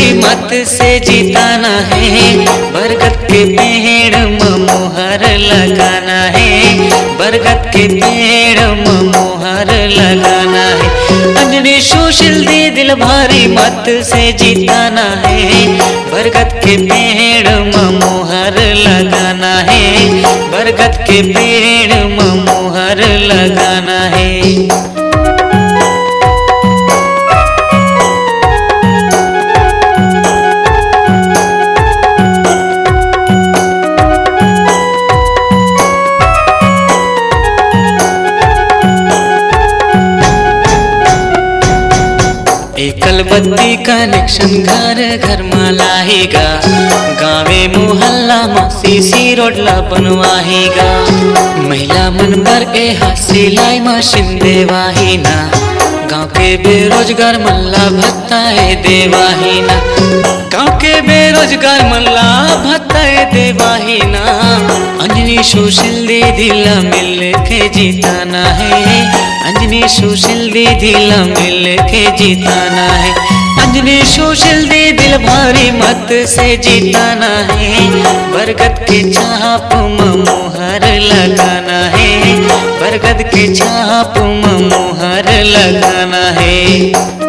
भारी मत से जिताना है, बरगद के पेड़ में मोहर लगाना है, बरगद के पेड़ में मोहर लगाना है। अंजनी सुशील दी दिल भारी मत से जिताना है, बरगद के पेड़ में मोहर लगाना है, बरगद के पेड़ में मोहर लगाना है। एकल बत्ती कनेक्शन घर घर में लाएगा, गावे मोहल्ला में सीसी रोड ला बनवाएगा। महिला मन पर ए सिलाई मशीन देवाहीना, गाँव के बेरोजगार मल्ला भत्ता है देवाहीना, गाँव के बेरोजगार मल्ला भत्ता है देवाहीना। अंजनी सुशील दी दिल मिल के जिताना है, अंजनी सुशील दी दिल मिल के जिताना है। अंजनी सुशील दी दिल भारी मत से जिताना है, बरगद के छाप में मोहर लगाना है, बरगद के छाप में मोहर लगाना है।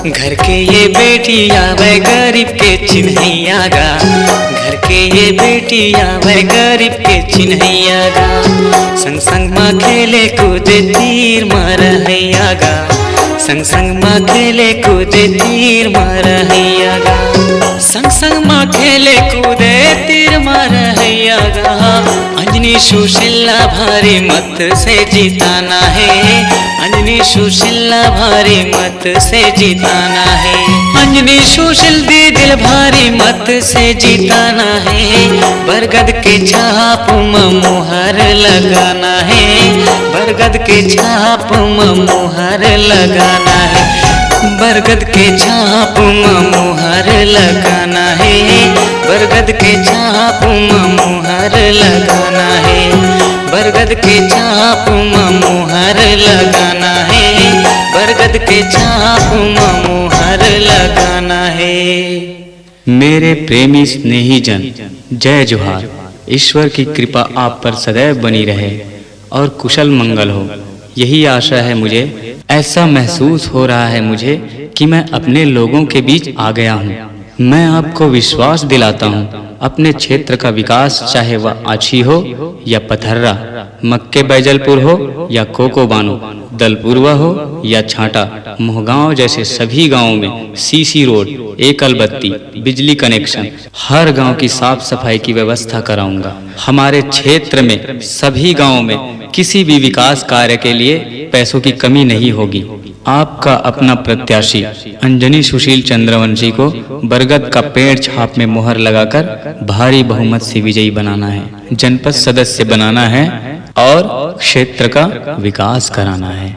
घर के ये बेटी आवे गरीब के चिन्हैया गा, घर के ये बेटी आवे गरीब के चिन्हैया गा। संग संग माँ खेले कूदे तीर मारहैया गा, संग संग माँ खेले कूदे तीर मारहैया गा, संग संग माँ खेले कूदे तीर मारहैया गा। अंजनी सुशील भारी मत से जिताना है, अंजनी सुशील भारी मत से जिताना है। अंजनी सुशील दी दिल भारी मत से जिताना है, बरगद के छाप में मोहर लगाना है, बरगद के छाप में मोहर लगाना है, बरगद के छाप में मोहर लगाना है, बरगद के छाप में मोहर लगाना है, बरगद के छाप में मोहर लगाना है, बरगद के छाप में मोहर लगाना है। मेरे प्रेमी स्नेही जन, जय जोहार। ईश्वर की कृपा आप पर सदैव बनी रहे और कुशल मंगल हो, यही आशा है मुझे। ऐसा महसूस हो रहा है मुझे कि मैं अपने लोगों के बीच आ गया हूँ। मैं आपको विश्वास दिलाता हूँ, अपने क्षेत्र का विकास चाहे वह आछी हो या पथर्रा, मक्के बैजलपुर हो या कोकोबानो, दलपुरवा हो या छाटा, मोहगांव जैसे सभी गांवों में सीसी रोड, एकल बत्ती, बिजली कनेक्शन, हर गांव की साफ सफाई की व्यवस्था कराऊंगा। हमारे क्षेत्र में सभी गांवों में किसी भी विकास कार्य के लिए पैसों की कमी नहीं होगी। आपका अपना प्रत्याशी अंजनी सुशील चंद्रवंशी को बरगद का पेड़ छाप में मोहर लगाकर भारी बहुमत से विजयी बनाना है, जनपद सदस्य बनाना है और क्षेत्र का विकास कराना है।